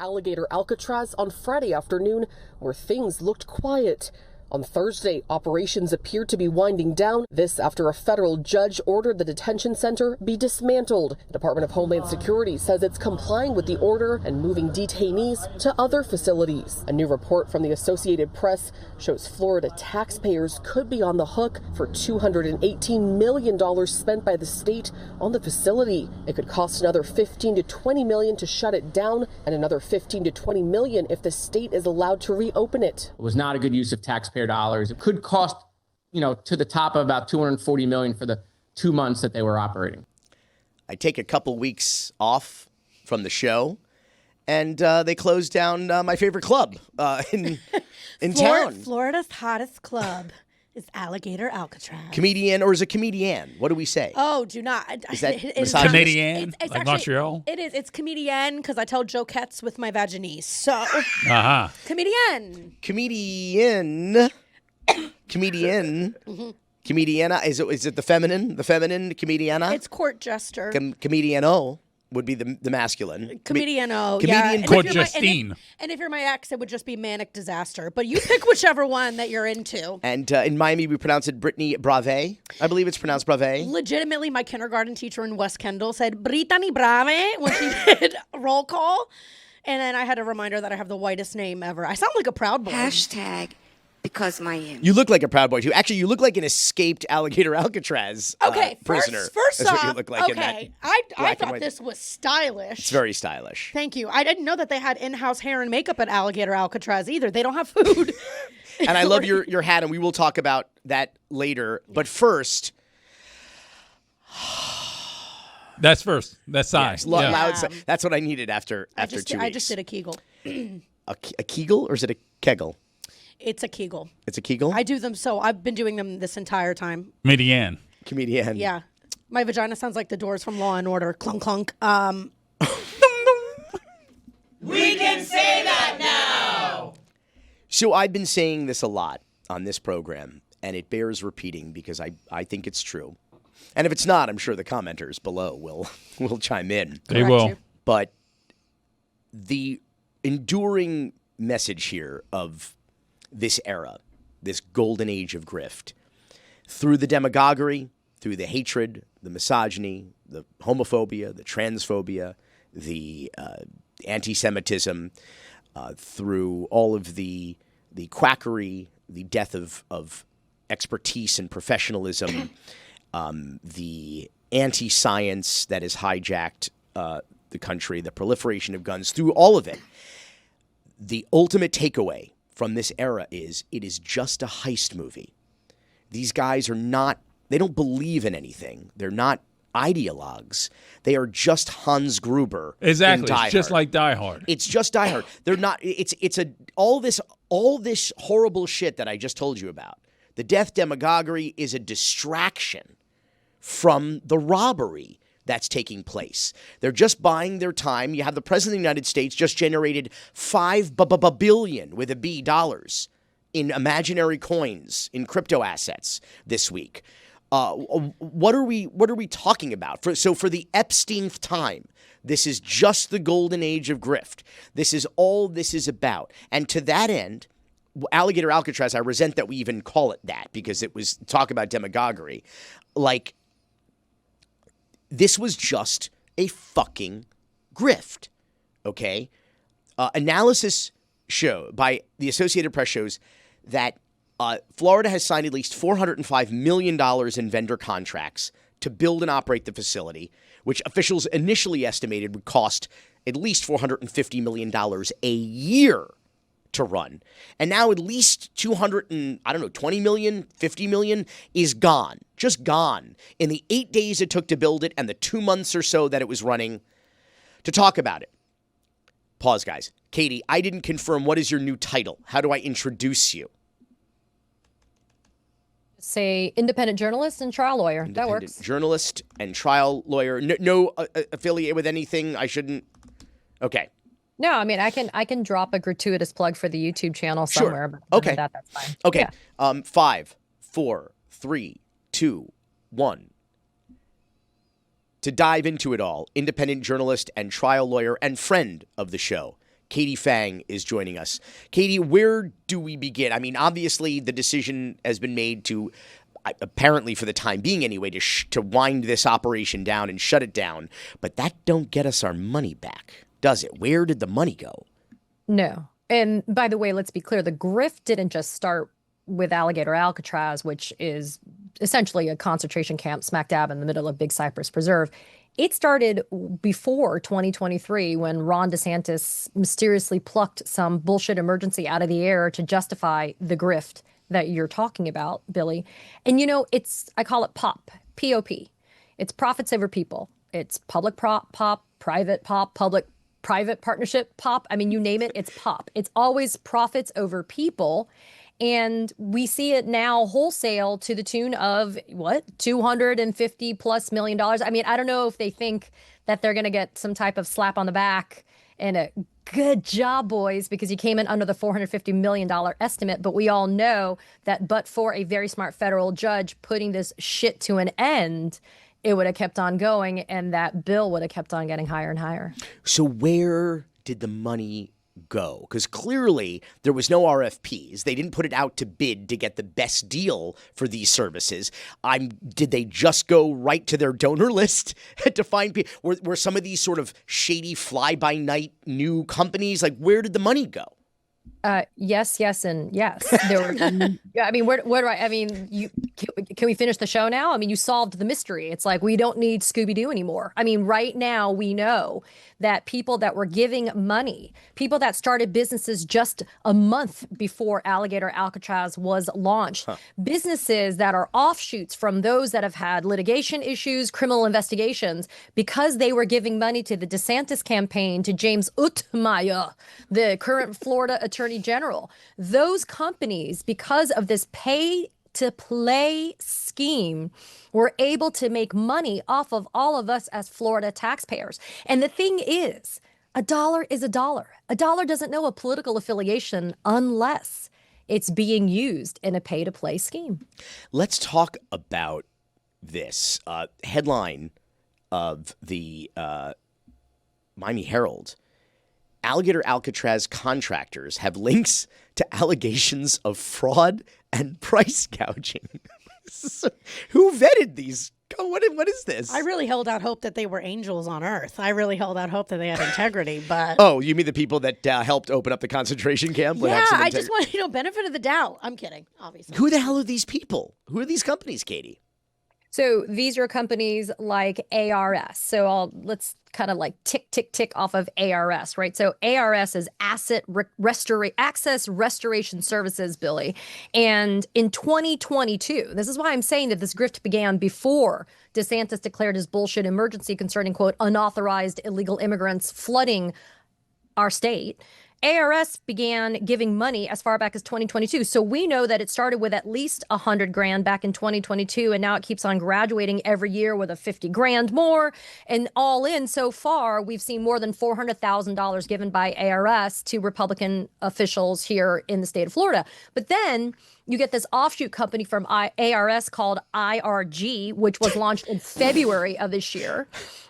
Alligator Alcatraz on Friday afternoon, where things looked quiet. On Thursday, operations appeared to be winding down. This after a federal judge ordered the detention center be dismantled. The Department of Homeland Security says it's complying with the order and moving detainees to other facilities. A new report from the Associated Press shows Florida taxpayers could be on the hook for $218 million spent by the state on the facility. It could cost another $15 to $20 million to shut it down and another $15 to $20 million if the state is allowed to reopen it. It was not a good use of taxpayer dollars. It could cost, to the top of about $240 million for the 2 months that they were operating. I take a couple weeks off from the show, and they closed down my favorite club in town. Florida's hottest club is Alligator Alcatraz. Comedian, or is it comedian? What do we say? Oh, do not. Is that Canadian? It's like actually, Montreal? It is. It's comedian because I tell jokettes with my vaginese. So, comedian. Comedian. Comediana. Is it the feminine? The feminine comediana? It's court jester. Comediano would be the masculine. Comediano. Comedian. Yeah. Court Justine. And if you're my ex, it would just be manic disaster. But you pick whichever one that you're into. And in Miami, we pronounce it Brittany Brave. I believe it's pronounced Brave. Legitimately, my kindergarten teacher in West Kendall said Brittany Brave when she did roll call. And then I had a reminder that I have the whitest name ever. I sound like a Proud Boy. Hashtag because Miami. You look like a Proud Boy, too. Actually, you look like an escaped Alligator Alcatraz prisoner. First That's off, what you look like okay, in that I thought this was stylish. It's very stylish. Thank you. I didn't know that they had in-house hair and makeup at Alligator Alcatraz either. They don't have food. And I love your hat, and we will talk about that later. But first... That's first. That's sigh. Yes, loud sigh. That's what I needed after 2 weeks. I just did a Kegel. A Kegel, or is it a Kegel? It's a Kegel. It's a Kegel? I do them I've been doing them this entire time. Comedian. Yeah. My vagina sounds like the doors from Law and Order. Clunk, clunk. We can say that now. So I've been saying this a lot on this program, and it bears repeating because I think it's true. And if it's not, I'm sure the commenters below will chime in. They will. But the enduring message here of this era, this golden age of grift, through the demagoguery, through the hatred, the misogyny, the homophobia, the transphobia, the anti-Semitism, through all of the quackery, the death of expertise and professionalism, the anti-science that has hijacked the country, the proliferation of guns, through all of it, the ultimate takeaway from this era is it is just a heist movie. These guys they don't believe in anything. They're not ideologues. They are just Hans Gruber. Exactly. In Die It's just Hard. like Die Hard. It's just Die Hard. They're not. It's all this horrible shit that I just told you about. The death demagoguery is a distraction from the robbery that's taking place. They're just buying their time. You have the President of the United States just generated $5 billion with a B dollars in imaginary coins, in crypto assets this week. What are we talking about? So for the Epsteinth time, this is just the golden age of grift. This is all this is about. And to that end, Alligator Alcatraz, I resent that we even call it that because it was talk about demagoguery. Like, this was just a fucking grift, okay? Analysis by the Associated Press shows that Florida has signed at least $405 million in vendor contracts to build and operate the facility, which officials initially estimated would cost at least $450 million a year to run. And now at least $20 million, $50 million is gone, just gone in the 8 days it took to build it and the 2 months or so that it was running. To talk about it, pause, guys. Katie, I didn't confirm. What is your new title? How do I introduce you? Say independent journalist and trial lawyer. That works. Journalist and trial lawyer. No affiliate with anything. I shouldn't. Okay. No, I mean I can drop a gratuitous plug for the YouTube channel somewhere. Sure. But Okay. that's fine. Okay. Yeah. 5, 4, 3, 2, 1. To dive into it all, independent journalist and trial lawyer and friend of the show, Katie Fang is joining us. Katie, where do we begin? I mean, obviously the decision has been made to, apparently for the time being anyway, to wind this operation down and shut it down. But that don't get us our money back, does it? Where did the money go? No. And by the way, let's be clear, the grift didn't just start with Alligator Alcatraz, which is essentially a concentration camp smack dab in the middle of Big Cypress Preserve. It started before 2023 when Ron DeSantis mysteriously plucked some bullshit emergency out of the air to justify the grift that you're talking about, Billy. And, you know, I call it POP, P-O-P. It's profits over people. It's public POP, private POP, public-private partnership POP. I mean, you name it, it's POP. It's always profits over people. And we see it now wholesale to the tune of, $250+ million. I mean, I don't know if they think that they're going to get some type of slap on the back and a good job, boys, because you came in under the $450 million estimate. But we all know that but for a very smart federal judge putting this shit to an end, it would have kept on going and that bill would have kept on getting higher and higher. So where did the money go? Because clearly there was no RFPs. They didn't put it out to bid to get the best deal for these services. Did they just go right to their donor list to find people? Were some of these sort of shady fly-by-night new companies? Like, where did the money go? Yes, and yes. There were. I mean, where do I mean, can we finish the show now? I mean, you solved the mystery. It's like we don't need Scooby-Doo anymore. I mean, right now we know that people that were giving money, people that started businesses just a month before Alligator Alcatraz was launched, businesses that are offshoots from those that have had litigation issues, criminal investigations, because they were giving money to the DeSantis campaign, to James Utmaya, the current Florida Attorney General. Those companies, because of this pay-to-play scheme, were able to make money off of all of us as Florida taxpayers. And the thing is, a dollar is a dollar. A dollar doesn't know a political affiliation unless it's being used in a pay-to-play scheme. Let's talk about this headline of the Miami Herald. Alligator Alcatraz contractors have links to allegations of fraud and price gouging. Who vetted these? What is this? I really held out hope that they were angels on earth. I really held out hope that they had integrity, but... Oh, you mean the people that helped open up the concentration camp? Yeah, I just want, benefit of the doubt. I'm kidding, obviously. Who the hell are these people? Who are these companies, Katie? So these are companies like ARS. So let's kind of like tick off of ARS, right? So ARS is Access Restoration Services, Billy. And in 2022, this is why I'm saying that this grift began before DeSantis declared his bullshit emergency concerning, quote, unauthorized illegal immigrants flooding our state. ARS began giving money as far back as 2022. So we know that it started with at least $100,000 back in 2022, and now it keeps on graduating every year with a $50,000 more. And all in, so far, we've seen more than $400,000 given by ARS to Republican officials here in the state of Florida. But then you get this offshoot company from ARS called IRG, which was launched in February of this year.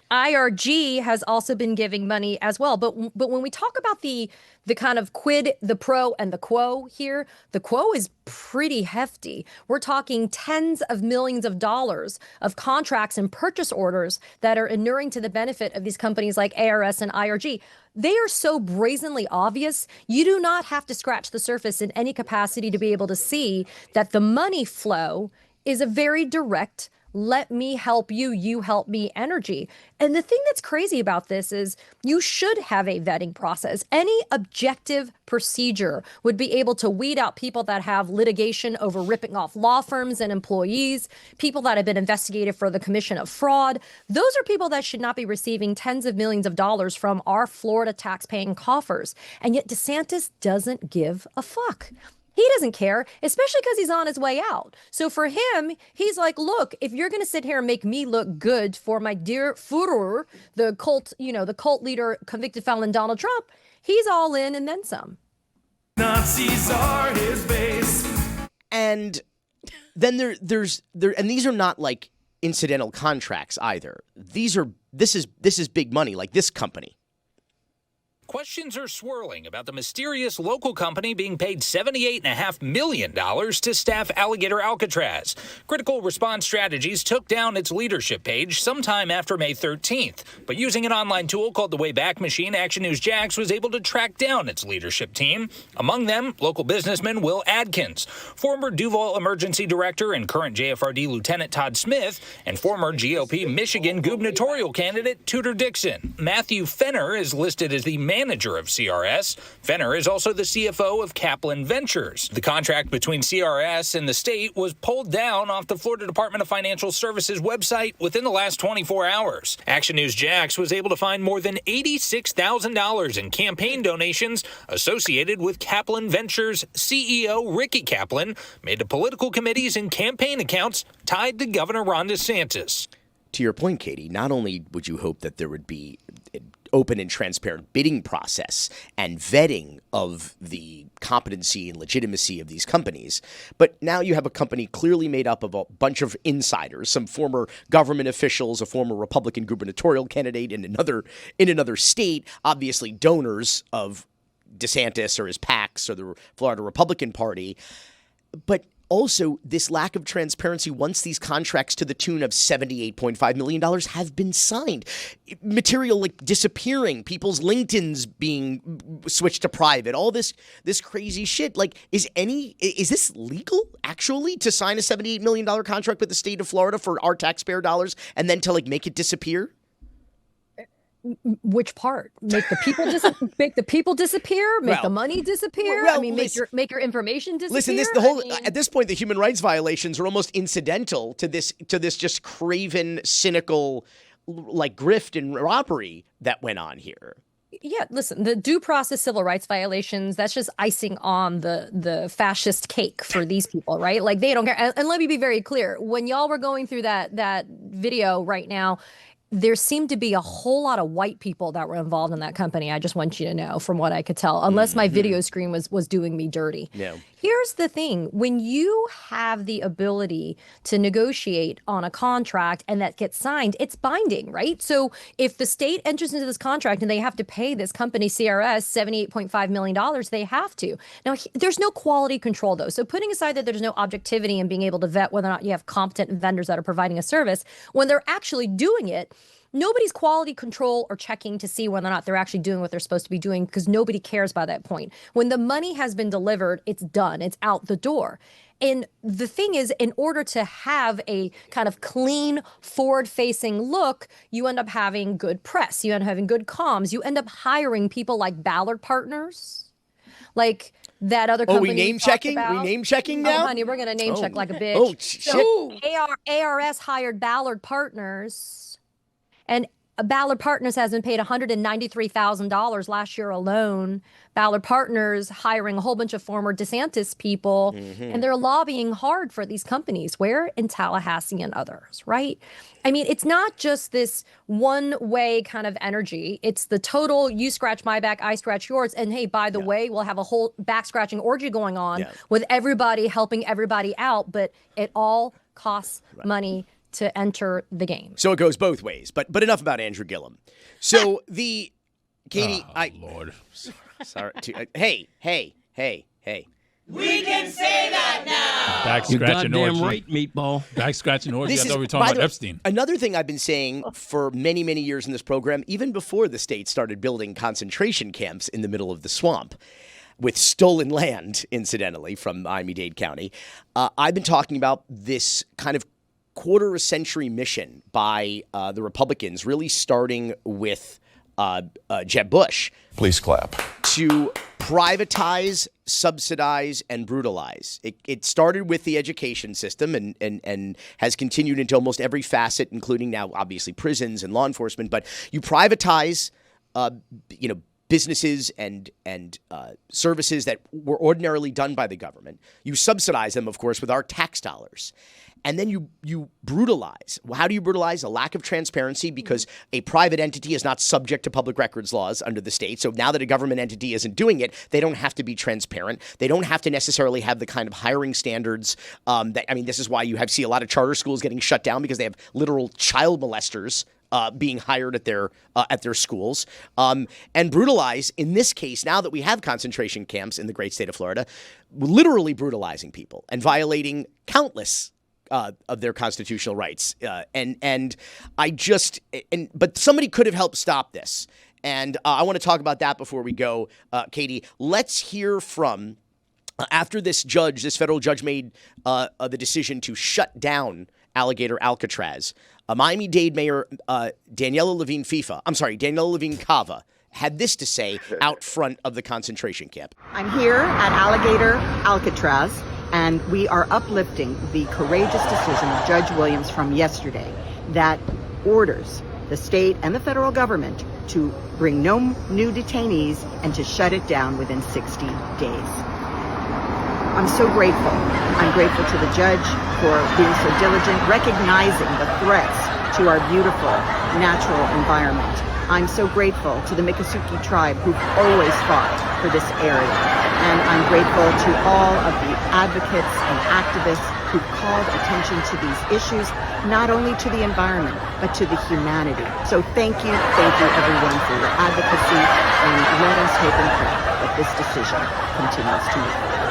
IRG has also been giving money as well. But when we talk about the kind of quid, the pro, and the quo here, the quo is pretty hefty. We're talking tens of millions of dollars of contracts and purchase orders that are inuring to the benefit of these companies like ARS and IRG. They are so brazenly obvious, you do not have to scratch the surface in any capacity to be able to see that the money flow is a very direct let me help you, you help me energy. And the thing that's crazy about this is you should have a vetting process. Any objective procedure would be able to weed out people that have litigation over ripping off law firms and employees, people that have been investigated for the commission of fraud. Those are people that should not be receiving tens of millions of dollars from our Florida tax-paying coffers. And yet DeSantis doesn't give a fuck. He doesn't care, especially because he's on his way out. So for him, he's like, look, if you're going to sit here and make me look good for my dear Führer, the cult leader, convicted felon Donald Trump, he's all in and then some. Nazis are his base. And then there's and these are not like incidental contracts either. This is big money, like this company. questions are swirling about the mysterious local company being paid $78.5 million to staff Alligator Alcatraz. Critical Response Strategies took down its leadership page sometime after May 13th. But using an online tool called the Wayback Machine, Action News Jax was able to track down its leadership team. Among them, local businessman Will Adkins, former Duval Emergency Director and current JFRD Lieutenant Todd Smith, and former GOP Michigan gubernatorial candidate Tudor Dixon. Matthew Fenner is listed as the manager of CRS. Fenner is also the CFO of Kaplan Ventures. The contract between CRS and the state was pulled down off the Florida Department of Financial Services website within the last 24 hours. Action News Jax was able to find more than $86,000 in campaign donations associated with Kaplan Ventures CEO Ricky Kaplan made to political committees and campaign accounts tied to Governor Ron DeSantis. To your point, Katie, not only would you hope that there would be an open and transparent bidding process and vetting of the competency and legitimacy of these companies, but now you have a company clearly made up of a bunch of insiders, some former government officials, a former Republican gubernatorial candidate in another state, obviously donors of DeSantis or his PACs or the Florida Republican Party, but also, this lack of transparency once these contracts to the tune of $78.5 million have been signed. Material like disappearing, people's LinkedIn's being switched to private, all this crazy shit. Like, is this legal, actually, to sign a $78 million contract with the state of Florida for our taxpayer dollars and then to, like, make it disappear? Which part? Make the people make the people disappear? Make the money disappear? Well, I mean, make your information disappear. Listen, at this point, the human rights violations are almost incidental to this just craven, cynical, like grift and robbery that went on here. Yeah, listen, the due process civil rights violations, that's just icing on the fascist cake for these people, right? Like, they don't care. And let me be very clear. When y'all were going through that video right now, there seemed to be a whole lot of white people that were involved in that company. I just want you to know, from what I could tell, unless my video screen was doing me dirty. Yeah. Here's the thing. When you have the ability to negotiate on a contract and that gets signed, it's binding, right? So if the state enters into this contract and they have to pay this company, CRS, $78.5 million, they have to. Now, there's no quality control, though. So putting aside that there's no objectivity in being able to vet whether or not you have competent vendors that are providing a service, when they're actually doing it, nobody's quality control or checking to see whether or not they're actually doing what they're supposed to be doing, because nobody cares by that point. When the money has been delivered, it's done. It's out the door. And the thing is, in order to have a kind of clean, forward-facing look, you end up having good press. You end up having good comms. You end up hiring people like Ballard Partners, like that other company. We name checking? We name checking now? Oh, honey, we're going to name check like a bitch. Oh, shit. So ARS hired Ballard Partners. And Ballard Partners has been paid $193,000 last year alone. Ballard Partners hiring a whole bunch of former DeSantis people, and they're lobbying hard for these companies. Where? In Tallahassee and others, right? I mean, it's not just this one-way kind of energy. It's the total, you scratch my back, I scratch yours. And hey, by the way, we'll have a whole back-scratching orgy going on with everybody helping everybody out, but it all costs money to enter the game. So it goes both ways. But enough about Andrew Gillum. So Katie, Lord. Sorry. Hey. We can say that now. Back You're scratching goddamn orgy. right, meatball. Back scratching orgy. I thought we were talking about Epstein. Another thing I've been saying for many, many years in this program, even before the state started building concentration camps in the middle of the swamp, with stolen land, incidentally, from Miami-Dade County, I've been talking about this kind of quarter-century mission by the Republicans, really starting with Jeb Bush. Please clap. To privatize, subsidize, and brutalize. It started with the education system and has continued into almost every facet, including now, obviously, prisons and law enforcement. But you privatize, businesses and services that were ordinarily done by the government. You subsidize them, of course, with our tax dollars. And then you brutalize. Well, how do you brutalize? A lack of transparency, because a private entity is not subject to public records laws under the state. So now that a government entity isn't doing it, they don't have to be transparent. They don't have to necessarily have the kind of hiring standards this is why you see a lot of charter schools getting shut down, because they have literal child molesters being hired at their schools, and brutalize. In this case, now that we have concentration camps in the great state of Florida, literally brutalizing people and violating countless of their constitutional rights. But somebody could have helped stop this. And I want to talk about that before we go, Katie. Let's hear from, after this federal judge made the decision to shut down Alligator Alcatraz, Miami-Dade Mayor Daniela Levine Cava had this to say out front of the concentration camp. I'm here at Alligator Alcatraz, and we are uplifting the courageous decision of Judge Williams from yesterday that orders the state and the federal government to bring no new detainees and to shut it down within 60 days. I'm so grateful. I'm grateful to the judge for being so diligent, recognizing the threats to our beautiful natural environment. I'm so grateful to the Miccosukee tribe who've always fought for this area. And I'm grateful to all of the advocates and activists who've called attention to these issues, not only to the environment, but to the humanity. So thank you everyone for your advocacy, and let us hope and pray that this decision continues to move forward.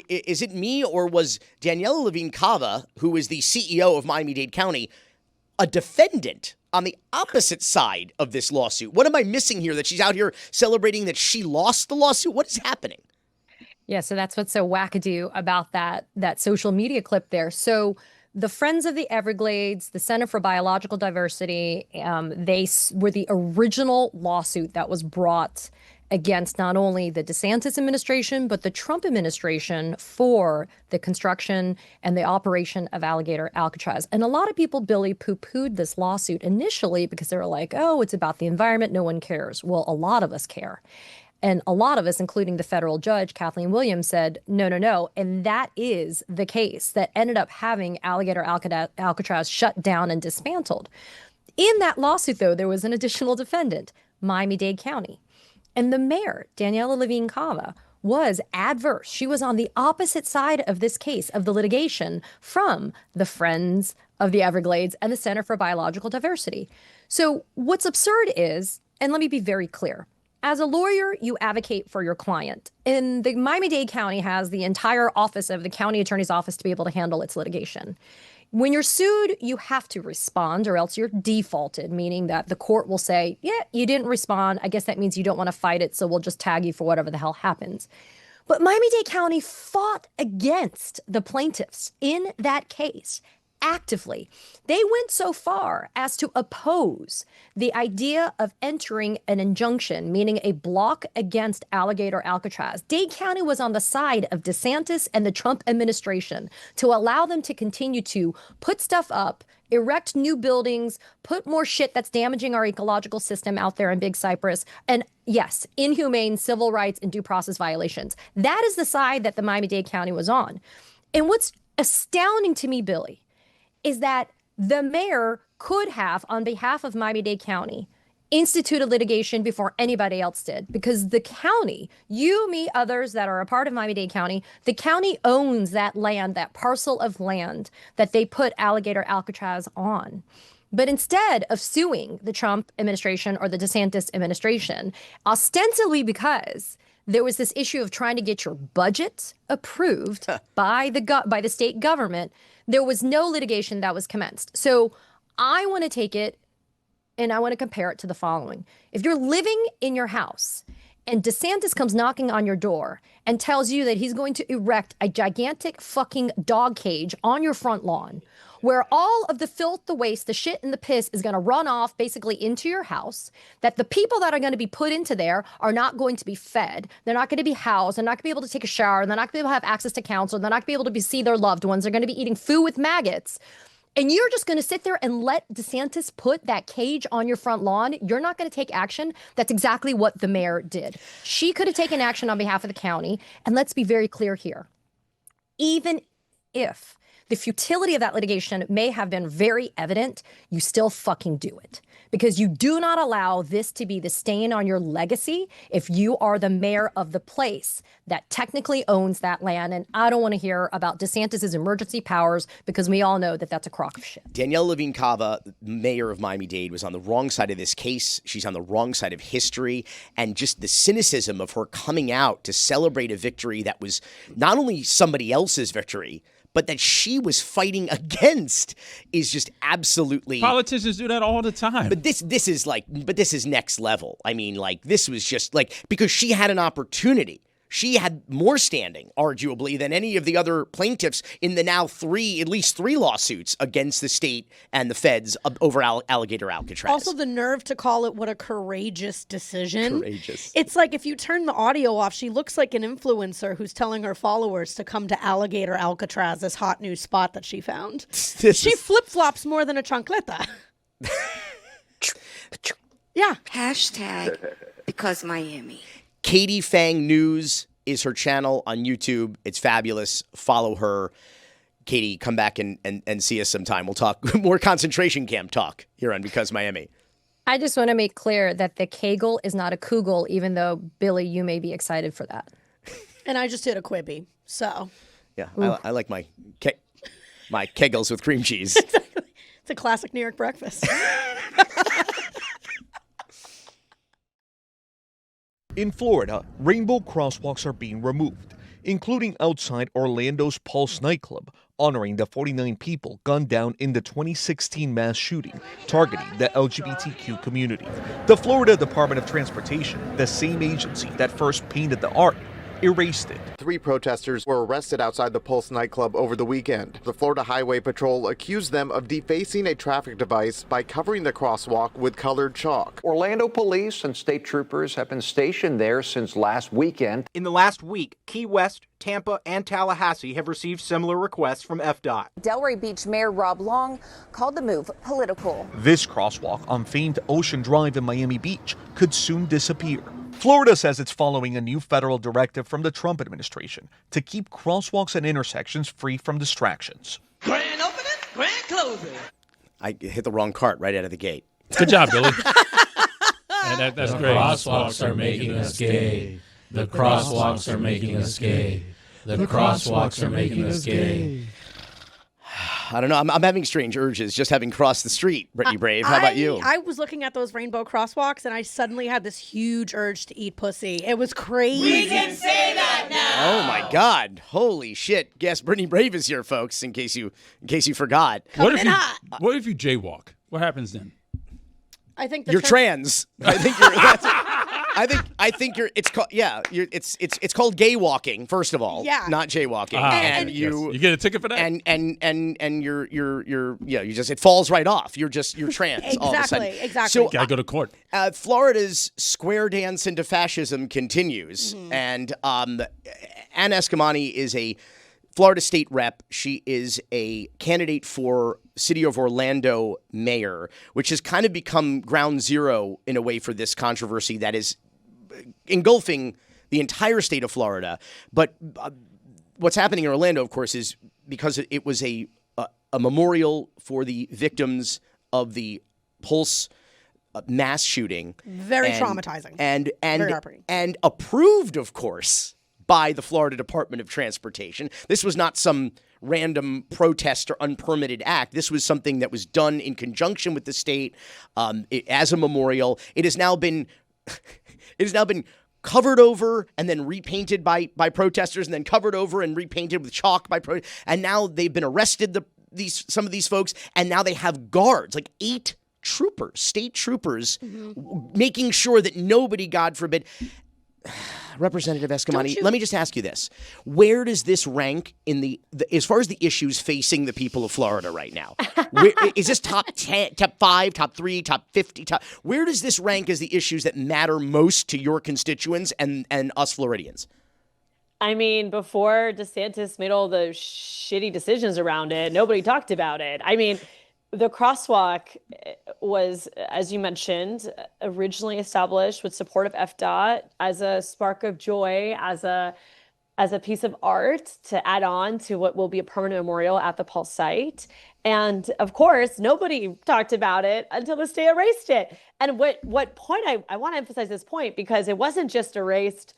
Is it me, or was Daniela Levine Cava, who is the CEO of Miami-Dade County, a defendant on the opposite side of this lawsuit? What am I missing here, that she's out here celebrating that she lost the lawsuit? What is happening? Yeah, so that's what's so wackadoo about that social media clip there. So the Friends of the Everglades, the Center for Biological Diversity, they were the original lawsuit that was brought against not only the DeSantis administration, but the Trump administration for the construction and the operation of Alligator Alcatraz. And a lot of people, Billy, poo-pooed this lawsuit initially because they were like, oh, it's about the environment. No one cares. Well, a lot of us care. And a lot of us, including the federal judge, Kathleen Williams, said, no. And that is the case that ended up having Alligator Alcatraz shut down and dismantled. In that lawsuit, though, there was an additional defendant, Miami-Dade County. And the mayor, Daniela Levine Cava, was adverse. She was on the opposite side of this case, of the litigation, from the Friends of the Everglades and the Center for Biological Diversity. So what's absurd is, and let me be very clear, as a lawyer, you advocate for your client. And the Miami-Dade County has the entire office of the county attorney's office to be able to handle its litigation. When you're sued, you have to respond, or else you're defaulted, meaning that the court will say, yeah, you didn't respond. I guess that means you don't want to fight it, so we'll just tag you for whatever the hell happens. But Miami-Dade County fought against the plaintiffs in that case actively. They went so far as to oppose the idea of entering an injunction, meaning a block against Alligator Alcatraz. Dade County was on the side of DeSantis and the Trump administration to allow them to continue to put stuff up, erect new buildings, put more shit that's damaging our ecological system out there in Big Cypress, and yes, inhumane civil rights and due process violations. That is the side that the Miami-Dade County was on. And what's astounding to me, Billy, is that the mayor could have, on behalf of Miami-Dade County, instituted litigation before anybody else did, because the county, you, me, others that are a part of Miami-Dade County, the county owns that land, that parcel of land that they put Alligator Alcatraz on. But instead of suing the Trump administration or the DeSantis administration, ostensibly because there was this issue of trying to get your budget approved by the state government, there was no litigation that was commenced. So I want to take it and I want to compare it to the following. If you're living in your house and DeSantis comes knocking on your door and tells you that he's going to erect a gigantic fucking dog cage on your front lawn, where all of the filth, the waste, the shit, and the piss is going to run off basically into your house, that the people that are going to be put into there are not going to be fed, they're not going to be housed, they're not going to be able to take a shower, they're not going to be able to have access to counsel, they're not going to be able to see their loved ones, they're going to be eating food with maggots, and you're just going to sit there and let DeSantis put that cage on your front lawn, you're not going to take action. That's exactly what the mayor did. She could have taken action on behalf of the county, and let's be very clear here. Even if the futility of that litigation may have been very evident. You still fucking do it. Because you do not allow this to be the stain on your legacy if you are the mayor of the place that technically owns that land. And I don't want to hear about DeSantis's emergency powers because we all know that that's a crock of shit. Danielle Levine Cava, mayor of Miami-Dade, was on the wrong side of this case. She's on the wrong side of history. And just the cynicism of her coming out to celebrate a victory that was not only somebody else's victory, but that she was fighting against is just absolutely... Politicians do that all the time. But this is next level. I mean, like, this was just like, because she had an opportunity. She had more standing, arguably, than any of the other plaintiffs in the now at least three lawsuits against the state and the feds over Alligator Alcatraz. Also, the nerve to call it what a courageous decision. Courageous. It's like if you turn the audio off, she looks like an influencer who's telling her followers to come to Alligator Alcatraz, this hot new spot that she found. She flip-flops more than a chancleta. Yeah. Hashtag because Miami. Katie Fang News is her channel on YouTube. It's fabulous. Follow her. Katie, come back and see us sometime. We'll talk more concentration camp talk here on Because Miami. I just want to make clear that the Kegel is not a Kugel, even though, Billy, you may be excited for that. And I just did a Quibi, so. Yeah, I like my Kegels with cream cheese. Exactly. It's a classic New York breakfast. In Florida, rainbow crosswalks are being removed, including outside Orlando's Pulse nightclub, honoring the 49 people gunned down in the 2016 mass shooting targeting the LGBTQ community. The Florida Department of Transportation, the same agency that first painted the art, erased it. 3 protesters were arrested outside the Pulse nightclub over the weekend. The Florida Highway Patrol accused them of defacing a traffic device by covering the crosswalk with colored chalk. Orlando police and state troopers have been stationed there since last weekend. In the last week, Key West, Tampa, and Tallahassee have received similar requests from FDOT. Delray Beach Mayor Rob Long called the move political. This crosswalk on famed Ocean Drive in Miami Beach could soon disappear. Florida says it's following a new federal directive from the Trump administration to keep crosswalks and intersections free from distractions. Grand opening, grand closing. I hit the wrong cart right out of the gate. Good job, Billy. And that's the great. Crosswalks are making us gay. The crosswalks are making us gay. The crosswalks are making us gay. I don't know. I'm having strange urges just having crossed the street, Brittany Brave. How about you? I was looking at those rainbow crosswalks, and I suddenly had this huge urge to eat pussy. It was crazy. We can say that now. Oh, my God. Holy shit. Yes, Brittany Brave is here, folks, in case you forgot. What if you jaywalk? What happens then? I think you're trans. I think you're. That's it. I think you're. It's called. Yeah. It's called gay walking. First of all. Yeah. Not jaywalking. And you get a ticket for that. And you're you just it falls right off. You're trans. Exactly. All of a sudden. Exactly. So gotta go to court. Florida's square dance into fascism continues, and Ann Eskamani is a Florida state rep. She is a candidate for City of Orlando mayor, which has kind of become ground zero in a way for this controversy that is engulfing the entire state of Florida. But what's happening in Orlando, of course, is because it was a memorial for the victims of the Pulse mass shooting. Very traumatizing. And very heartbreaking. And approved, of course, by the Florida Department of Transportation. This was not some random protest or unpermitted act. This was something that was done in conjunction with the state as a memorial. It has now been covered over and then repainted by protesters, and then covered over and repainted with chalk by and now they've been arrested. Some of these folks, and now they have guards, like 8 troopers, state troopers, making sure that nobody, God forbid. Representative Eskamani, let me just ask you this. Where does this rank in the as far as the issues facing the people of Florida right now? Is this top 10, top 5, top 3, top 50? Where does this rank as the issues that matter most to your constituents and us Floridians? I mean, before DeSantis made all the shitty decisions around it, nobody talked about it. I mean, the crosswalk was, as you mentioned, originally established with support of FDOT as a spark of joy, as a as a piece of art to add on to what will be a permanent memorial at the Pulse site. And of course, nobody talked about it until the state erased it. And what point, I want to emphasize this point, because it wasn't just erased,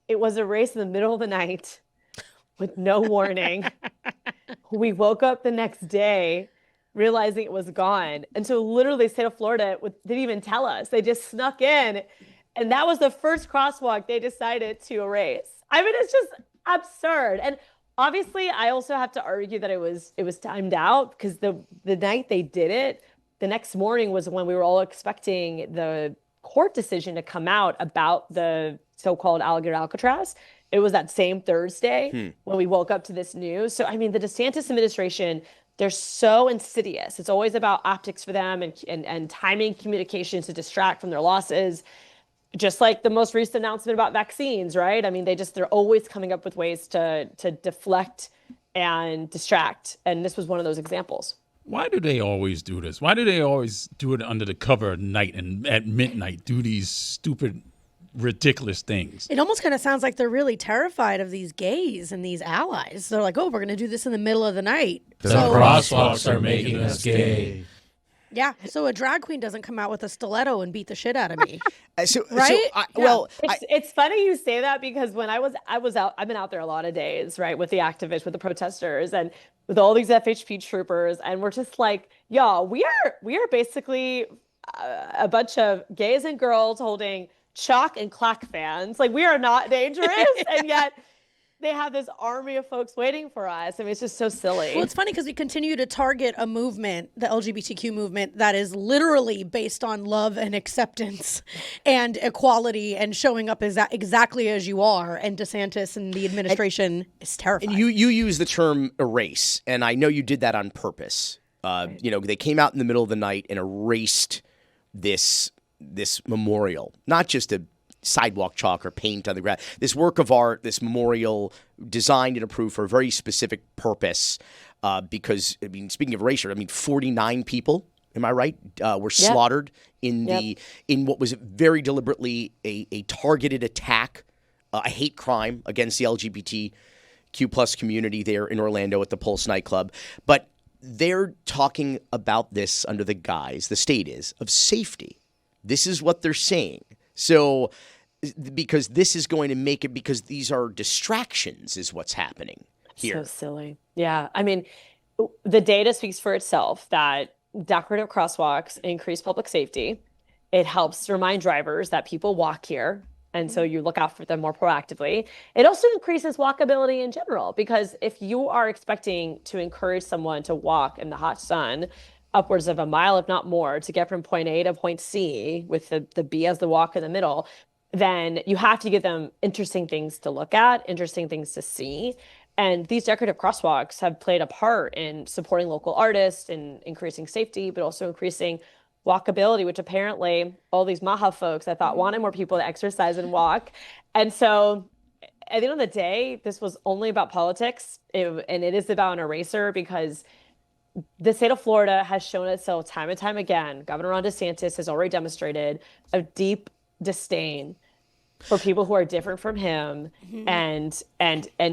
it was erased in the middle of the night with no warning. We woke up the next day realizing it was gone. And so literally the state of Florida didn't even tell us. They just snuck in. And that was the first crosswalk they decided to erase. I mean, it's just absurd. And obviously, I also have to argue that it was timed out, because the night they did it, the next morning was when we were all expecting the court decision to come out about the so-called Alligator Alcatraz. It was that same Thursday when we woke up to this news. So, I mean, the DeSantis administration, they're so insidious. It's always about optics for them and timing communications to distract from their losses. Just like the most recent announcement about vaccines, right? I mean, they're always coming up with ways to deflect and distract. And this was one of those examples. Why do they always do this? Why do they always do it under the cover of night and at midnight, do these stupid, ridiculous things? It almost kind of sounds like they're really terrified of these gays and these allies. They're like, oh, we're going to do this in the middle of the night. The crosswalks are making us gay. Yeah, so a drag queen doesn't come out with a stiletto and beat the shit out of me. Right? It's funny you say that, because when I was out, I've been out there a lot of days, right, with the activists, with the protesters, and with all these FHP troopers, and we're just like, y'all, we are basically a bunch of gays and girls holding chalk and clack fans. Like, we are not dangerous, and yet they have this army of folks waiting for us. I mean, it's just so silly. Well, it's funny because we continue to target a movement, the LGBTQ movement, that is literally based on love and acceptance and equality and showing up as exactly as you are. And DeSantis and the administration is terrifying. And you use the term erase, and I know you did that on purpose. They came out in the middle of the night and erased this memorial, not just a sidewalk chalk or paint on the ground. This work of art, this memorial, designed and approved for a very specific purpose. Because, I mean, speaking of erasure, 49 people, am I right, were slaughtered in what was very deliberately a targeted attack, a hate crime against the LGBTQ plus community there in Orlando at the Pulse nightclub. But they're talking about this under the guise, the state is, of safety. This is what they're saying. So, because this is going to make it, because these are distractions is what's happening here. So silly. Yeah. I mean, the data speaks for itself that decorative crosswalks increase public safety. It helps remind drivers that people walk here. And so you look out for them more proactively. It also increases walkability in general, because if you are expecting to encourage someone to walk in the hot sun upwards of a mile, if not more, to get from point A to point C with the B as the walk in the middle, then you have to give them interesting things to look at, interesting things to see. And these decorative crosswalks have played a part in supporting local artists and increasing safety, but also increasing walkability, which apparently all these Maha folks I thought wanted more people to exercise and walk. And so at the end of the day, this was only about politics, and it is about an eraser, because the state of Florida has shown itself time and time again. Governor Ron DeSantis has already demonstrated a deep disdain for people who are different from him. And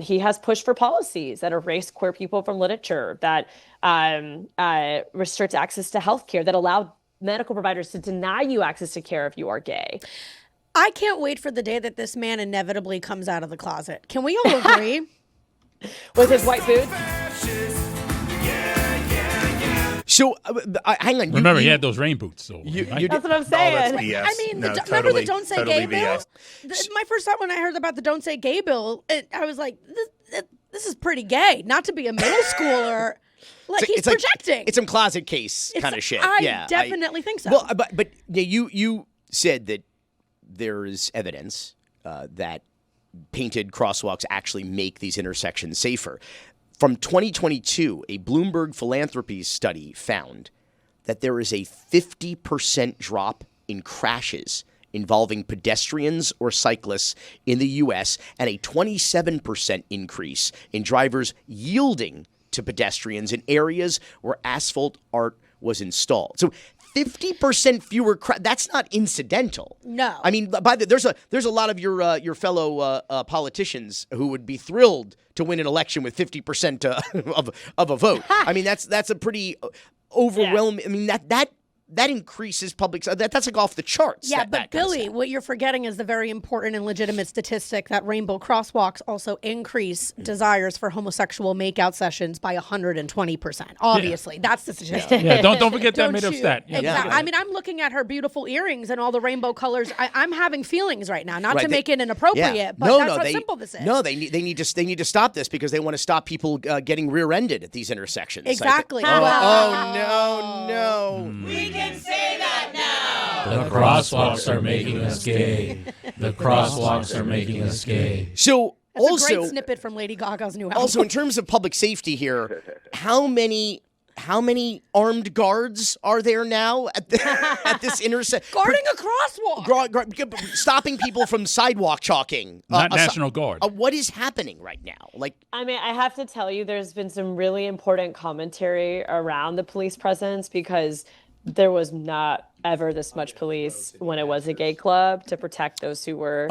he has pushed for policies that erase queer people from literature, that restrict access to healthcare, that allow medical providers to deny you access to care if you are gay. I can't wait for the day that this man inevitably comes out of the closet. Can we all agree? With his white boots? So, hang on. Remember, he had those rain boots. So that's what I'm saying. I mean, remember the Don't Say Gay bill? My first thought when I heard about the Don't Say Gay bill, I was like, this is pretty gay. Not to be a middle schooler. Like, he's projecting. It's some closet case kind of shit. I definitely think so. Well, but you said that there is evidence that painted crosswalks actually make these intersections safer. From 2022, a Bloomberg Philanthropy study found that there is a 50% drop in crashes involving pedestrians or cyclists in the U.S. and a 27% increase in drivers yielding to pedestrians in areas where asphalt art was installed. So 50% fewer that's not incidental. No. I mean, there's a lot of your fellow politicians who would be thrilled to win an election with 50% of a vote. I mean, that's a pretty overwhelming. I mean, that increases public. That's like off the charts. Yeah, but Billy, what you're forgetting is the very important and legitimate statistic that rainbow crosswalks also increase desires for homosexual makeout sessions by 120%. Obviously, that's the statistic. Yeah, don't forget that made up stat. Yeah. Exactly. I mean, I'm looking at her beautiful earrings and all the rainbow colors. I'm having feelings right now, not to make it inappropriate, but that's how simple this is. No, they need to stop this because they want to stop people getting rear-ended at these intersections. Exactly. No. We can say that now. The crosswalks are making us gay. The crosswalks are making us gay. So That's also a great snippet from Lady Gaga's new album. Also, in terms of public safety here, how many armed guards are there now at this intersection? Guarding a crosswalk. Stopping people from sidewalk chalking. Not National Guard. What is happening right now? I mean, I have to tell you, there's been some really important commentary around the police presence because there was not ever this much police when it was a gay club to protect those who were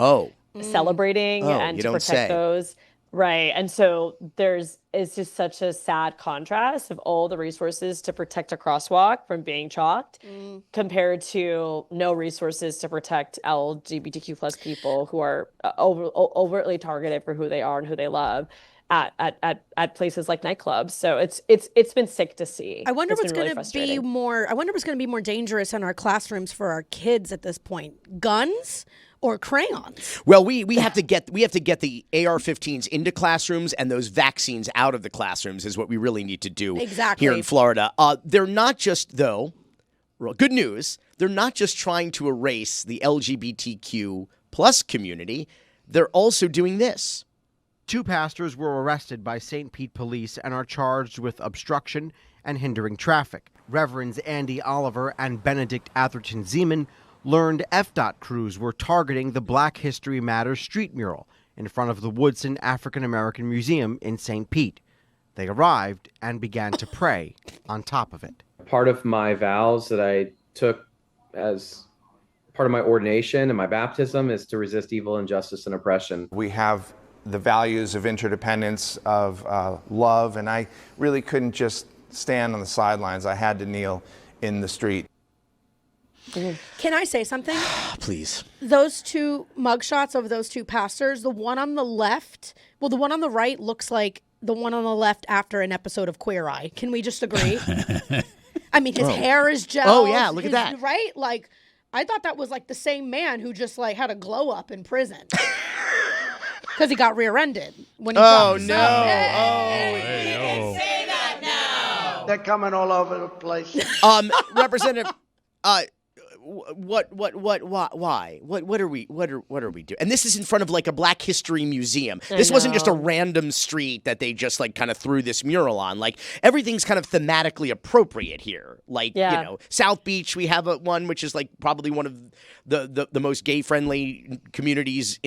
celebrating and to protect those. Right. And so it's just such a sad contrast of all the resources to protect a crosswalk from being chalked compared to no resources to protect LGBTQ plus people who are overtly targeted for who they are and who they love at places like nightclubs. So it's been sick to see. I wonder what's really going to be more. I wonder what's going to be more dangerous in our classrooms for our kids at this point: guns or crayons. Well, we have to get the AR-15s into classrooms, and those vaccines out of the classrooms is what we really need to do here in Florida. They're not just good news. They're not just trying to erase the LGBTQ plus community. They're also doing this. 2 pastors were arrested by St. Pete police and are charged with obstruction and hindering traffic. Reverends Andy Oliver and Benedict Atherton Zeman learned FDOT crews were targeting the Black History Matters street mural in front of the Woodson African American Museum in St. Pete. They arrived and began to pray on top of it. Part of my vows that I took as part of my ordination and my baptism is to resist evil, injustice, and oppression. We have the values of interdependence, of love, and I really couldn't just stand on the sidelines. I had to kneel in the street. Can I say something? Please. Those 2 mugshots of those 2 pastors, the one on the left, the one on the right looks like the one on the left after an episode of Queer Eye. Can we just agree? I mean, his hair is gel. Oh, yeah, look at that. Right? Like, I thought that was like the same man who just like had a glow up in prison. Because he got rear-ended when he no. We can say that now. They're coming all over the place. Representative, why? What are we doing? And this is in front of like a Black History museum. This wasn't just a random street that they just like kind of threw this mural on. Like everything's kind of thematically appropriate here. Like, South Beach, we have one which is like probably one of the most gay friendly communities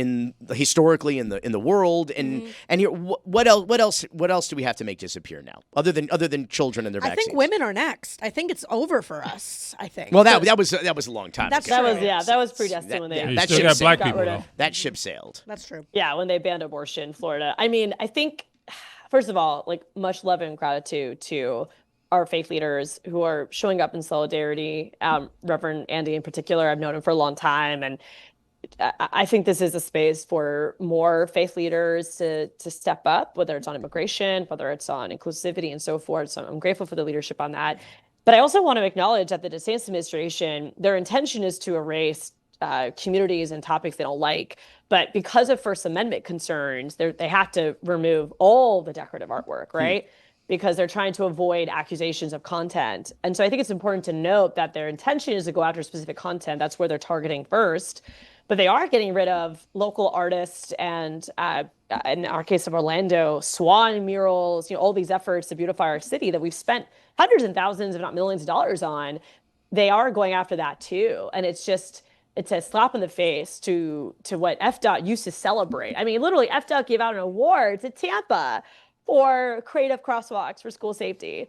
historically in the world. And here, what else do we have to make disappear now? Other than children and their vaccines? I think women are next. I think it's over for us. I think. Well, that was a long time ago. That was predestined when they that still ship got black sailed. people. That ship sailed. That's true. Yeah, when they banned abortion in Florida. I mean, I think, first of all, like much love and gratitude to our faith leaders who are showing up in solidarity. Reverend Andy in particular, I've known him for a long time, and I think this is a space for more faith leaders to step up, whether it's on immigration, whether it's on inclusivity and so forth. So I'm grateful for the leadership on that. But I also want to acknowledge that the DeSantis administration, their intention is to erase communities and topics they don't like. But because of First Amendment concerns, they have to remove all the decorative artwork, right? Because they're trying to avoid accusations of content. And so I think it's important to note that their intention is to go after specific content. That's where they're targeting first. But they are getting rid of local artists and, in our case of Orlando, swan murals, all these efforts to beautify our city that we've spent hundreds and thousands, if not millions of dollars on. They are going after that too. And it's a slap in the face to what FDOT used to celebrate. I mean, literally, FDOT gave out an award to Tampa for creative crosswalks for school safety.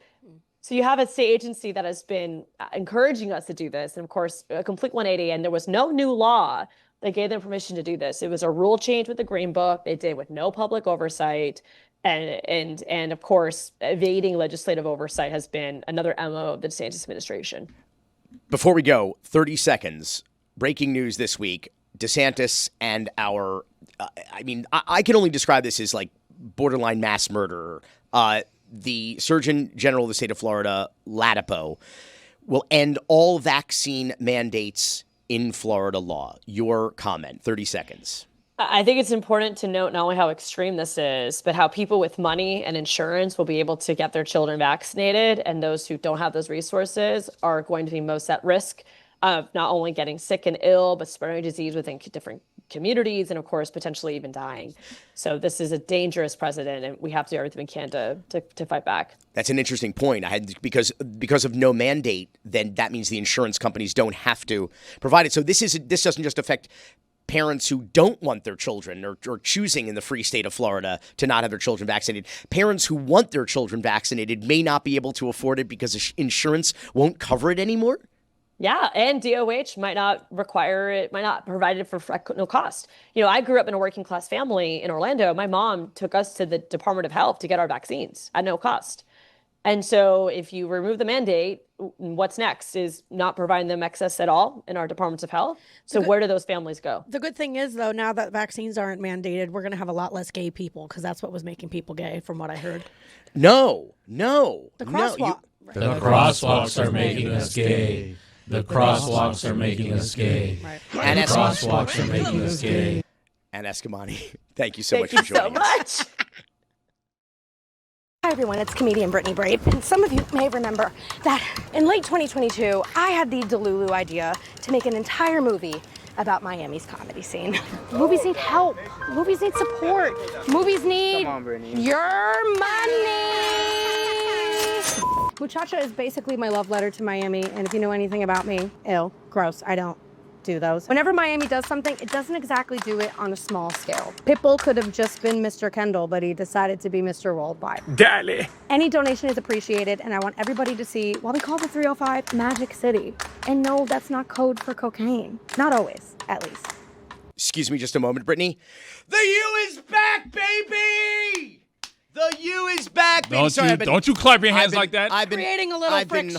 So you have a state agency that has been encouraging us to do this, and of course, a complete 180. And there was no new law that gave them permission to do this. It was a rule change with the Green Book. They did with no public oversight, and of course, evading legislative oversight has been another MO of the DeSantis administration. Before we go, 30 seconds. Breaking news this week: DeSantis and our, I can only describe this as like borderline mass murderer. The Surgeon General of the state of Florida, Ladapo, will end all vaccine mandates in Florida law. Your comment, 30 seconds. I think it's important to note not only how extreme this is, but how people with money and insurance will be able to get their children vaccinated, and those who don't have those resources are going to be most at risk of not only getting sick and ill, but spreading disease within different communities, and of course, potentially even dying. So this is a dangerous precedent, and we have to do everything we can to fight back. That's an interesting point. Because of no mandate, then that means the insurance companies don't have to provide it. So this doesn't just affect parents who don't want their children or choosing in the free state of Florida to not have their children vaccinated. Parents who want their children vaccinated may not be able to afford it because insurance won't cover it anymore. Yeah, and DOH might not require it, might not provide it for no cost. I grew up in a working class family in Orlando. My mom took us to the Department of Health to get our vaccines at no cost. And so if you remove the mandate, what's next is not providing them access at all in our departments of health. So where do those families go? The good thing is, though, now that vaccines aren't mandated, we're going to have a lot less gay people, because that's what was making people gay, from what I heard. No. The crosswalk. The crosswalks are making us gay. The crosswalks are making us gay. Right. And the crosswalks are making us gay. And Escamani, thank you so much for joining us. Hi everyone, it's comedian Brittany Brave, and some of you may remember that in late 2022, I had the Delulu idea to make an entire movie about Miami's comedy scene. Movies need help. Movies need support. Movies need your money. Muchacha is basically my love letter to Miami, and if you know anything about me, ill, gross, I don't do those. Whenever Miami does something, it doesn't exactly do it on a small scale. Pitbull could have just been Mr. Kendall, but he decided to be Mr. Worldwide. Dale. Any donation is appreciated, and I want everybody to see why we call the 305 Magic City. And no, that's not code for cocaine. Not always, at least. Excuse me just a moment, Brittany. The U is back, baby! The U is back, baby. Don't you clap your hands like that. Creating a little friction.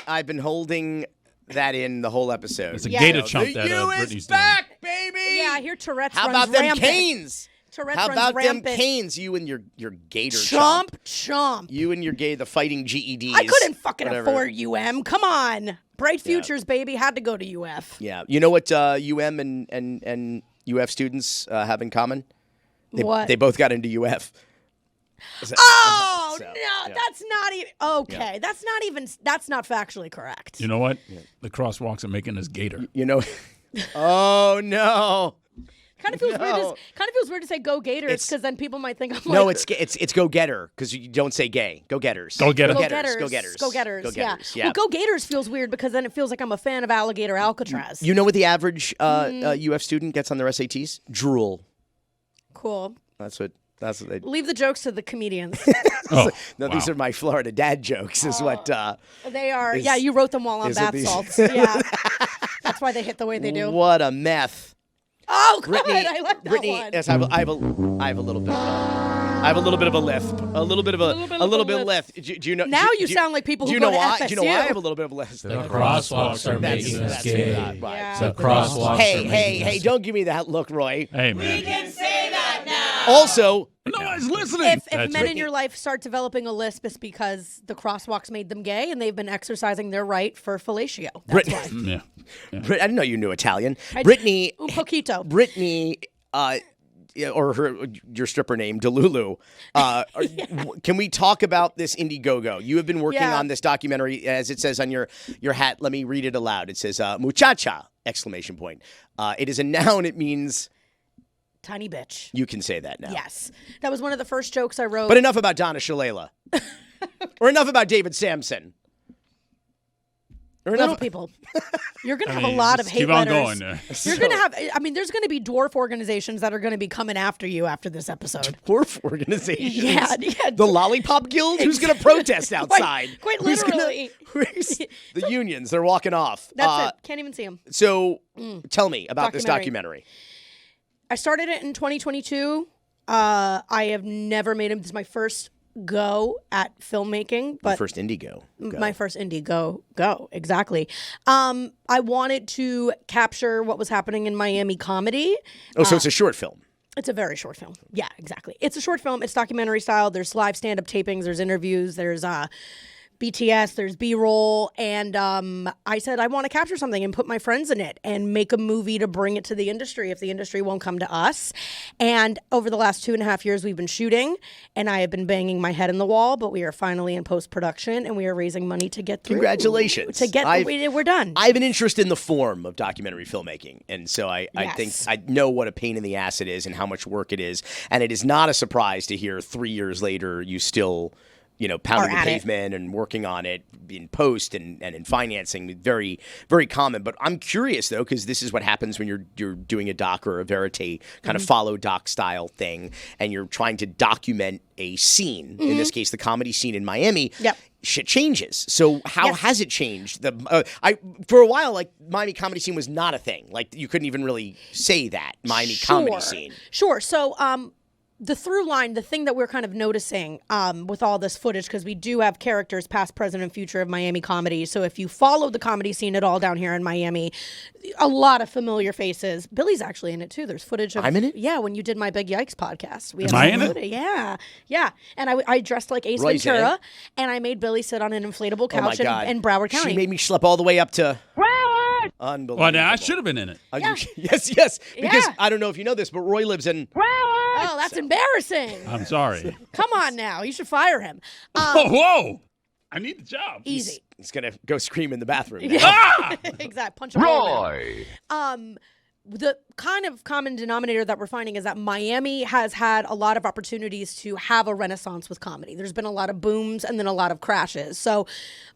I've been holding that in the whole episode. It's a gator chump that Brittany's is back, baby! Yeah, I hear Tourette's How runs about them rampant. canes? Tourette's How runs about them rampant. canes? You and your gator chump. Chomp. You and your the fighting GEDs. I couldn't fucking whatever. afford UM. Come on. Bright futures, baby. Had to go to UF. Yeah. You know what UM and UF students have in common? What? They both got into UF. Oh, So, no, yeah. that's not even, okay. Yeah. That's not factually correct. You know what? The crosswalks are making us gator. You know, oh no. Kind of feels weird to say go Gators, because then people might think I'm no, like... it's go getter, because you don't say gay. Go Getters. Go Getters. Go Getters. Go Getters. Go Getters. Yeah. Yeah. Well, go Gators feels weird because then it feels like I'm a fan of Alligator Alcatraz. You know what the average UF student gets on their SATs? Drool. Cool. That's what they. Leave the jokes to the comedians. These are my Florida dad jokes. Is what they are. Yeah, you wrote them while on bath salts. Yeah, that's why they hit the way they do. What a meth. Oh, good. Brittany, I like that Brittany, one. Yes, I have a little bit. I have a little bit of a lisp. A little bit of a lisp. Do you know? Now you sound like people who do you go know to why? FSU. Do you know why I have a little bit of a lisp? The crosswalks are making us gay. Yeah. The crosswalks are making us gay. Hey! Don't give me that look, Roy. Hey, man. We can say that now. Also, no one's listening. If men in your life start developing a lisp, it's because the crosswalks made them gay and they've been exercising their right for fellatio. That's why. Yeah. I didn't know you knew Italian. Un poquito. Brittany, or your stripper name, Delulu. Can we talk about this Indiegogo? You have been working on this documentary, as it says on your hat. Let me read it aloud. It says, muchacha, ! It is a noun. It means... Tiny bitch. You can say that now. Yes. That was one of the first jokes I wrote. But enough about Donna Shalala. Or enough about David Sampson. Little people. You're going to have a mean, lot of just hate keep on letters. going there. You're going to have, I mean, there's going to be dwarf organizations that are going to be coming after you after this episode. Dwarf organizations? Yeah. The Lollipop Guild? Who's going to protest outside? Quite Who's literally. The unions, they're walking off. That's it. Can't even see them. So tell me about this documentary. I started it in 2022. I have never made it. This is my first go at filmmaking, but My first indie go. My first indie go exactly. I wanted to capture what was happening in Miami comedy. Oh, so it's a short film. It's a very short film. Yeah, exactly. It's a short film. It's documentary style. There's live stand-up tapings. There's interviews. There's BTS. There's B-roll. And I said I want to capture something and put my friends in it and make a movie to bring it to the industry if the industry won't come to us. And over the last 2.5 years, we've been shooting, and I have been banging my head in the wall, but we are finally in post-production, and we are raising money to get through. Congratulations. We're done. I have an interest in the form of documentary filmmaking, and so I think I know what a pain in the ass it is and how much work it is, and it is not a surprise to hear 3 years later you still pounding the pavement and working on it in post and in financing. Very, very common. But I'm curious, though, because this is what happens when you're doing a doc or a verite kind of follow doc style thing, and you're trying to document a scene, in this case, the comedy scene in Miami. Yep. Shit changes. So how has it changed? For a while, like, Miami comedy scene was not a thing. Like, you couldn't even really say that, Miami comedy scene. Sure. So, the through line, the thing that we're kind of noticing with all this footage, because we do have characters past, present, and future of Miami comedy. So if you follow the comedy scene at all down here in Miami, a lot of familiar faces. Billy's actually in it too. There's footage of I'm in it? Yeah, when you did my Big Yikes podcast. We Am I in it? Yeah. And I dressed like Ace Roy's Ventura, and I made Billy sit on an inflatable Oh, my couch God. in Broward County. She made me schlep all the way up to Broward! Unbelievable. Well, now I should have been in it. Yes. Because I don't know if you know this, but Roy lives in Oh, that's embarrassing. I'm sorry. Come on now. You should fire him. Whoa. I need the job. Easy. He's going to go scream in the bathroom. Yeah. Exactly. Punch him. Roy! The kind of common denominator that we're finding is that Miami has had a lot of opportunities to have a renaissance with comedy. There's been a lot of booms and then a lot of crashes. So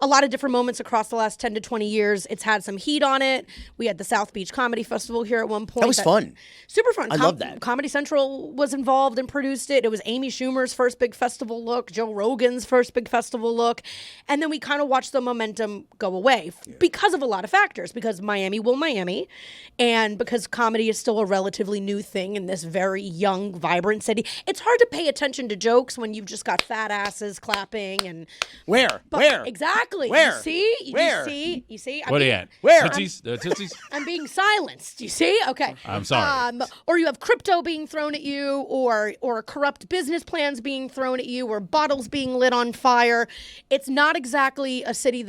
a lot of different moments across the last 10 to 20 years. It's had some heat on it. We had the South Beach Comedy Festival here at one point. That was fun. Super fun. I love that. Comedy Central was involved and produced it. It was Amy Schumer's first big festival look, Joe Rogan's first big festival look. And then we kind of watched the momentum go away because of a lot of factors, because Miami will Miami, and because comedy is still a relatively new thing in this very young, vibrant city. It's hard to pay attention to jokes when you've just got fat asses clapping and Where? Exactly. Where? You see? Where? You see? What are you at? Where? Tootsies? The Tootsies? I'm being silenced. You see? Okay. I'm sorry. Or you have crypto being thrown at you, or corrupt business plans being thrown at you, or bottles being lit on fire. It's not exactly a city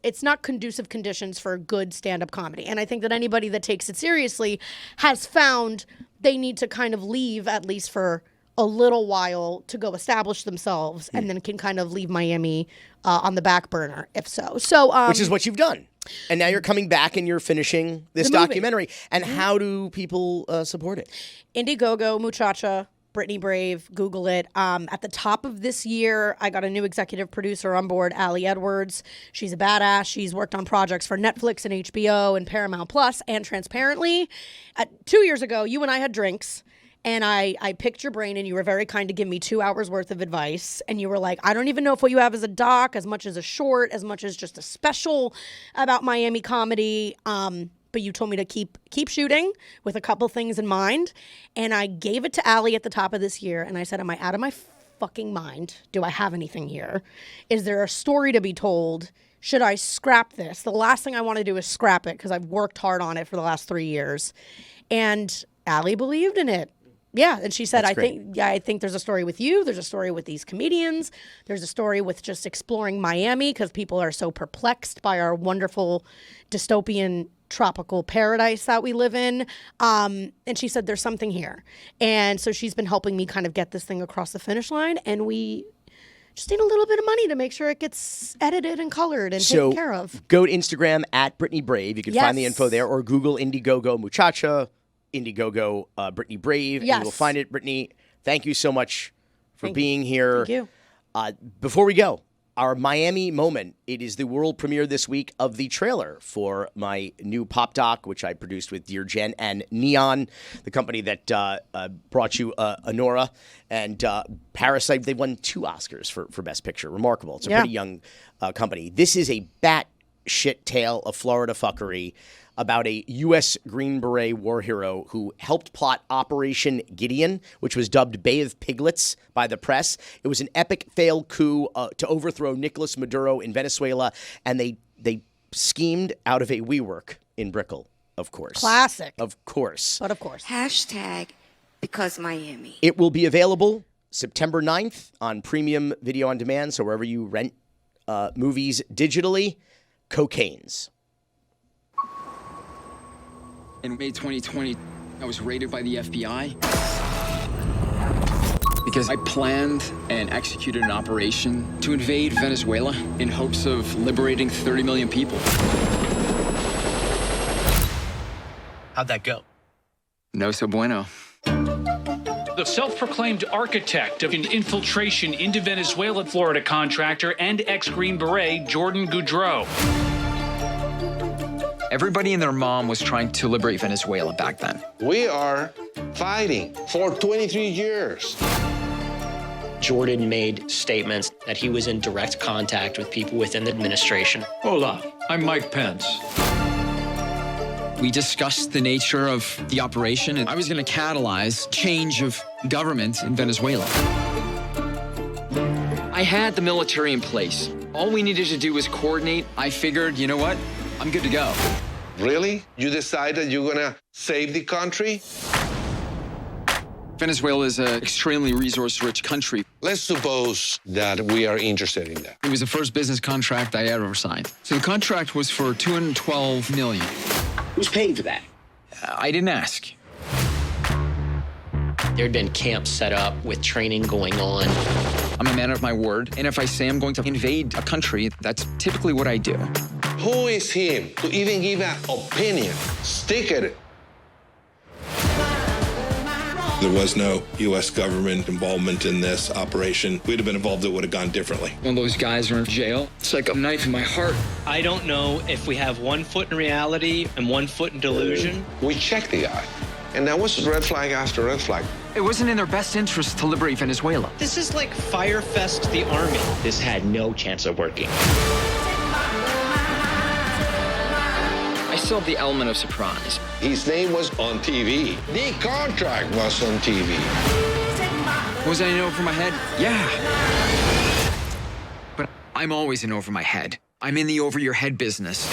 it's not conducive conditions for good stand-up comedy. And I think that anybody that takes it seriously has found they need to kind of leave, at least for a little while, to go establish themselves, and then can kind of leave Miami on the back burner, if so. So, which is what you've done. And now you're coming back and you're finishing this documentary. And how do people support it? Indiegogo, Muchacha, Brittany Brave, Google it. At the top of this year, I got a new executive producer on board, Allie Edwards. She's a badass. She's worked on projects for Netflix and HBO and Paramount Plus. And transparently, 2 years ago, you and I had drinks. And I picked your brain, and you were very kind to give me 2 hours worth of advice. And you were like, I don't even know if what you have is a doc, as much as a short, as much as just a special about Miami comedy. But you told me to keep shooting with a couple things in mind. And I gave it to Allie at the top of this year. And I said, am I out of my fucking mind? Do I have anything here? Is there a story to be told? Should I scrap this? The last thing I want to do is scrap it, because I've worked hard on it for the last 3 years. And Allie believed in it. Yeah, and she said, I think there's a story with you. There's a story with these comedians. There's a story with just exploring Miami, because people are so perplexed by our wonderful dystopian tropical paradise that we live in. And she said, there's something here. And so she's been helping me kind of get this thing across the finish line. And we just need a little bit of money to make sure it gets edited and colored and taken care of. Go to Instagram at Brittany Brave. You can find the info there, or Google Indiegogo Muchacha, Indiegogo Brittany Brave. Yes. And you will find it. Brittany, thank you so much for being here. Thank you. Before we go, our Miami moment. It is the world premiere this week of the trailer for my new pop doc, which I produced with Dear Jen and Neon, the company that brought you Honora and Parasite. They won 2 Oscars for Best Picture. Remarkable. It's a pretty young company. This is a bat-shit tale of Florida fuckery about a U.S. Green Beret war hero who helped plot Operation Gideon, which was dubbed Bay of Piglets by the press. It was an epic failed coup to overthrow Nicolas Maduro in Venezuela, and they schemed out of a WeWork in Brickell, of course. Classic. Of course. But of course. Hashtag because Miami. It will be available September 9th on Premium Video on Demand, so wherever you rent movies digitally. Cocaine's. In May 2020, I was raided by the FBI because I planned and executed an operation to invade Venezuela in hopes of liberating 30 million people. How'd that go? No so bueno. The self-proclaimed architect of an infiltration into Venezuela, Florida contractor and ex-Green Beret, Jordan Goudreau. Everybody and their mom was trying to liberate Venezuela back then. We are fighting for 23 years. Jordan made statements that he was in direct contact with people within the administration. Hola, I'm Mike Pence. We discussed the nature of the operation, and I was going to catalyze change of government in Venezuela. I had the military in place. All we needed to do was coordinate. I figured, you know what? I'm good to go. Really? You decided you're gonna save the country? Venezuela is an extremely resource-rich country. Let's suppose that we are interested in that. It was the first business contract I ever signed. So the contract was for $212 million. Who's paying for that? I didn't ask. There'd been camps set up with training going on. I'm a man of my word, and if I say I'm going to invade a country, that's typically what I do. Who is him to even give an opinion? Stick it. There was no U.S. government involvement in this operation. If we'd have been involved, it would have gone differently. When those guys are in jail, it's like a knife in my heart. I don't know if we have one foot in reality and one foot in delusion. We checked the guy, and that was red flag after red flag. It wasn't in their best interest to liberate Venezuela. This is like Firefest the Army. This had no chance of working. I still have the element of surprise. His name was on TV. The contract was on TV. Was I in over my head? Yeah. But I'm always in over my head. I'm in the over your head business.